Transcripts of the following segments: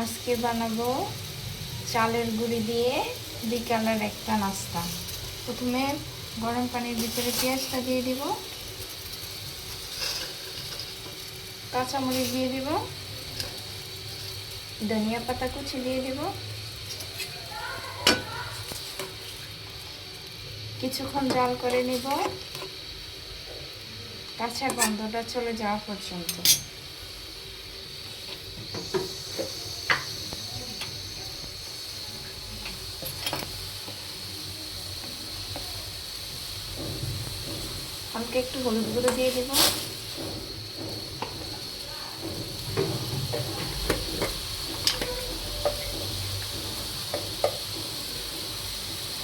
আজকে বানাবো চালের গুঁড়ি দিয়ে বিকালের একটা নাস্তা। প্রথমে গরম পানির ভিতরে পেঁয়াজটা দিয়ে দিব, কাঁচামরিচ দিয়ে দিব, ধনিয়া পাতা কুচি দিয়ে দিব, কিছুক্ষণ জাল করে নিব কাঁচা গন্ধটা চলে যাওয়া পর্যন্ত। হালকা একটু হলুদ গুঁড়ো দিয়ে দেব,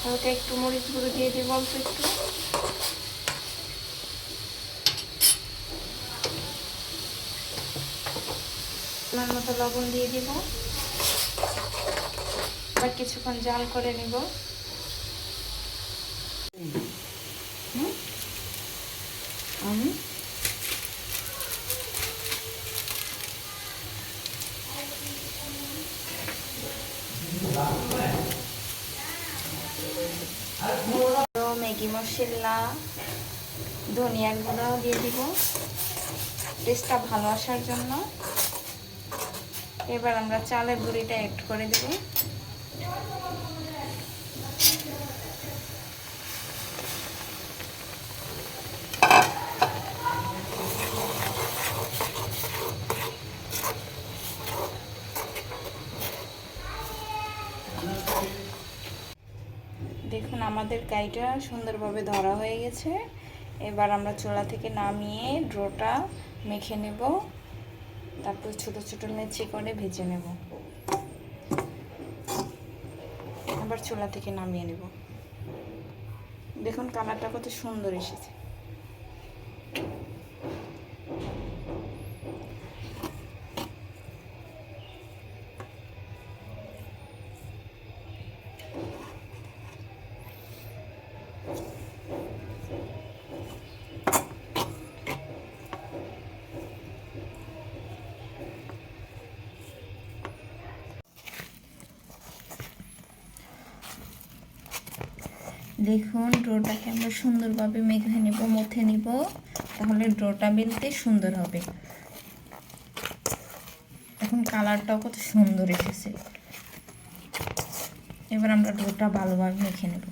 হালকা একটু মরিচ গুঁড়ো দিয়ে দেব, অল্প একটু, আমার মতো লবণ দিয়ে দিব। আবার কিছুক্ষণ জাল করে নিব। ম্যাগি মশলা, ধনিয়ার গুঁড়াও দিয়ে দিব টেস্টটা ভালো আসার জন্য। এবার আমরা চালের গুঁড়িটা অ্যাড করে দেব। দেখুন আমাদের কাইটা সুন্দরভাবে ধরা হয়ে গেছে। এবার আমরা চুলা থেকে নামিয়ে ডোটা মেখে নেব, তারপর ছোট ছোট লেচি করে ভেজে নেব। আবার চুলা থেকে নামিয়ে নেব। দেখুন কালারটা কত সুন্দর এসেছে। দেখুন ডোটাকে আমরা সুন্দরভাবে মেখে নেব, মথে নিব, তাহলে ডোটা বেলতে সুন্দর হবে। এখন কালারটাও কত সুন্দর এসেছে। এবার আমরা ডোটা ভালোভাবে মেখে নেব।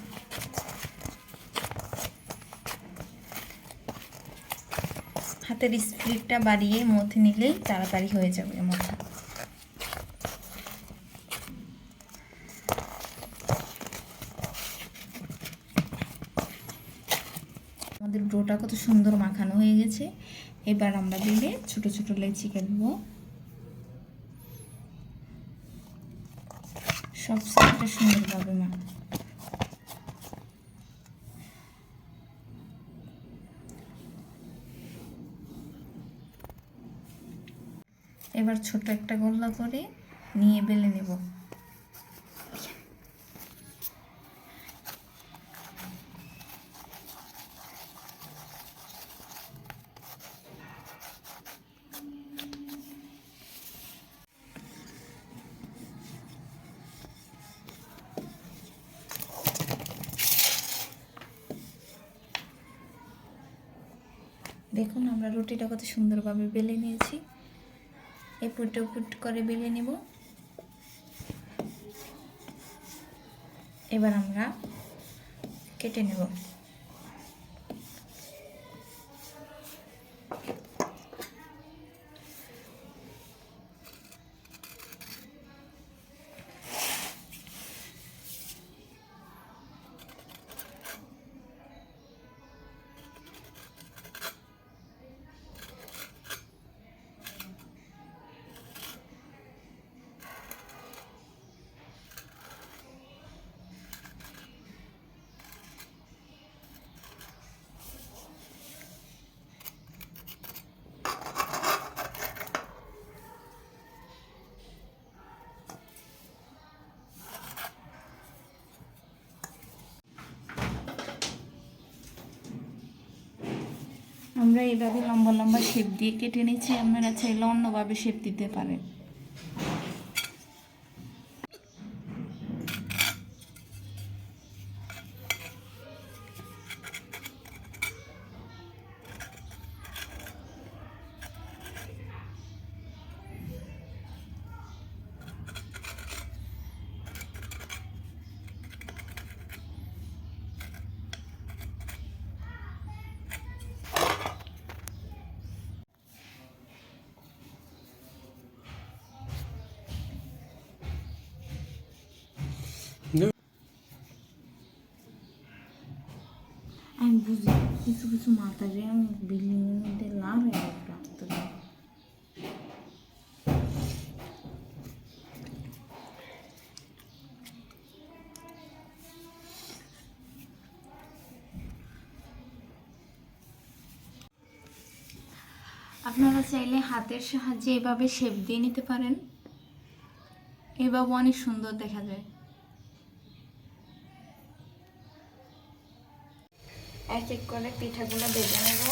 হাতের স্পিডটা বাড়িয়ে মথে নিলেই তাড়াতাড়ি হয়ে যাবে মথা। আমাদের ডোটা কত সুন্দর মাখানো হয়ে গেছে। এবার আমরা দিলে ছোট ছোট লেচি কাটবো, সব সাইডটা সুন্দরভাবে মাখা। এবার ছোট একটা গোল্লা করে নিয়ে বেলে নেব। দেখুন আমরা রুটিটা কত সুন্দরভাবে বেলে নিয়েছি। এপুট ওপুট করে বেলে নেব। এবার আমরা কেটে নেব। আমরা এইভাবে লম্বা লম্বা শেপ দিয়ে কেটে নিচ্ছি। আপনারা চাইলে অন্যভাবে শেপ দিতে পারেন। কিছু কিছু মাথায় আমি বিল্ডিংয়ের মধ্যে লাভ প্রাপ্ত। আপনারা চাইলে হাতের সাহায্যে এভাবে শেপ দিয়ে নিতে পারেন, এভাবে অনেক সুন্দর দেখা যায়। এক এক করে পিঠাগুলো ভেজে নেব।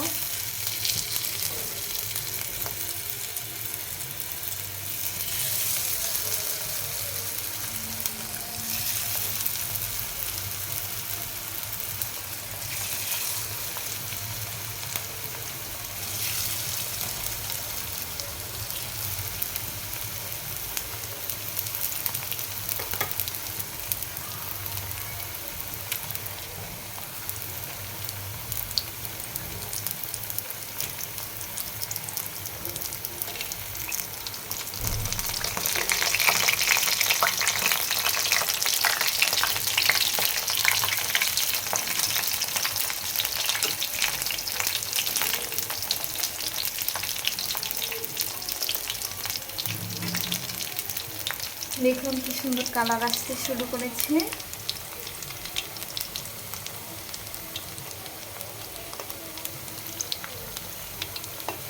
দেখুন কি সুন্দর কালার আসতে শুরু করেছে।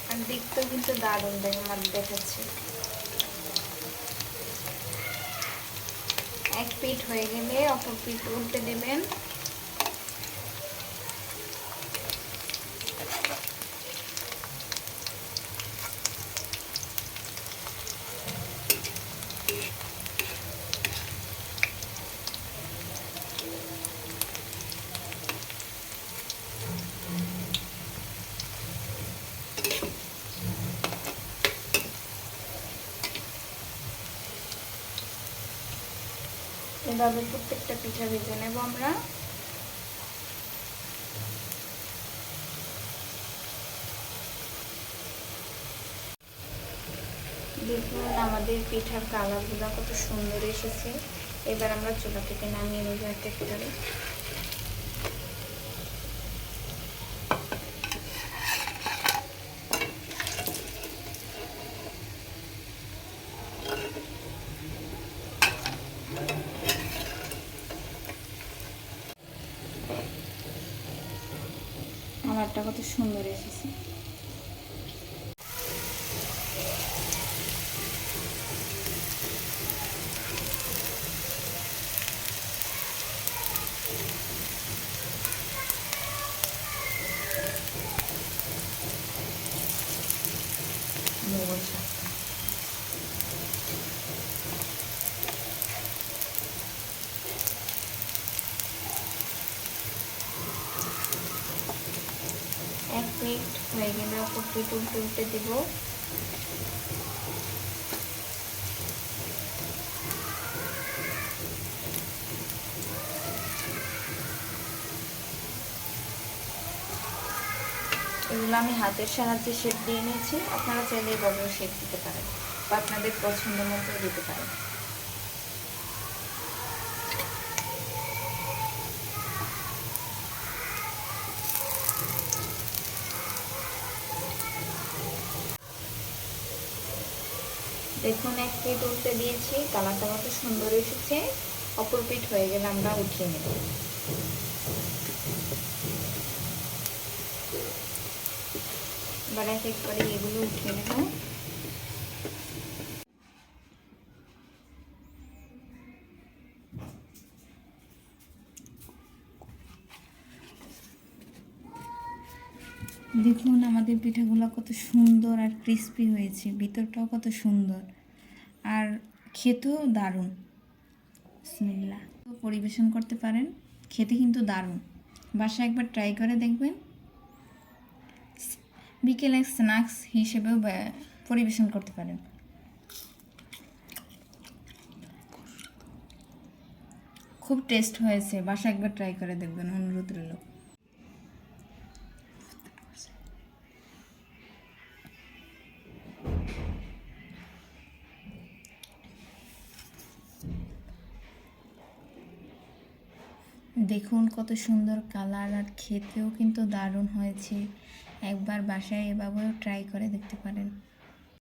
আর দেখতেও কিন্তু দারুণ দেখাচ্ছে। এক পিঠ হয়ে গেলে অপর পিঠ উল্টে দেবেন। এভাবে প্রত্যেকটা পিঠা ভেজে নেব আমরা। দেখুন আমাদের পিঠার কালারগুলো কত সুন্দর এসেছে। এবার আমরা চুলা থেকে নামিয়ে নেব এক এক করে। কালারটা কত সুন্দর এসেছে। এক মিনিট হয়ে গেলে অপর পিঠ উল্টে দেব। এগুলো আমি হাতের সাহায্যে শেপ দিয়ে নিয়েছি। আপনারা চাইলে এভাবেও শেপ দিতে পারেন বা আপনাদের পছন্দ মতো দিতে পারেন। দেখুন এক পিঠ উল্টে দিয়েছি, কালারটা কত সুন্দর এসেছে। অপর পিঠ হয়ে গেলে আমরা উঠিয়ে নেব। এবার এক এক করে এগুলো উঠিয়ে নেব। দেখুন আমাদের পিঠাগুলো কত সুন্দর আর ক্রিস্পি হয়েছে, ভিতরটাও কত সুন্দর আর খেতেও দারুণ। বিসমিল্লাহ। পরিবেশন করতে পারেন, খেতে কিন্তু দারুণ। বাসায় একবার ট্রাই করে দেখবেন। বিকেলে স্ন্যাক্স হিসেবেও পরিবেশন করতে পারেন। খুব টেস্ট হয়েছে, বাসায় একবার ট্রাই করে দেখবেন, অনুরোধ রইল। দেখুন কত সুন্দর কালার, আর খেতেও কিন্তু দারুণ হয়েছে। একবার বাসায় এভাবেও ট্রাই করে দেখতে পারেন।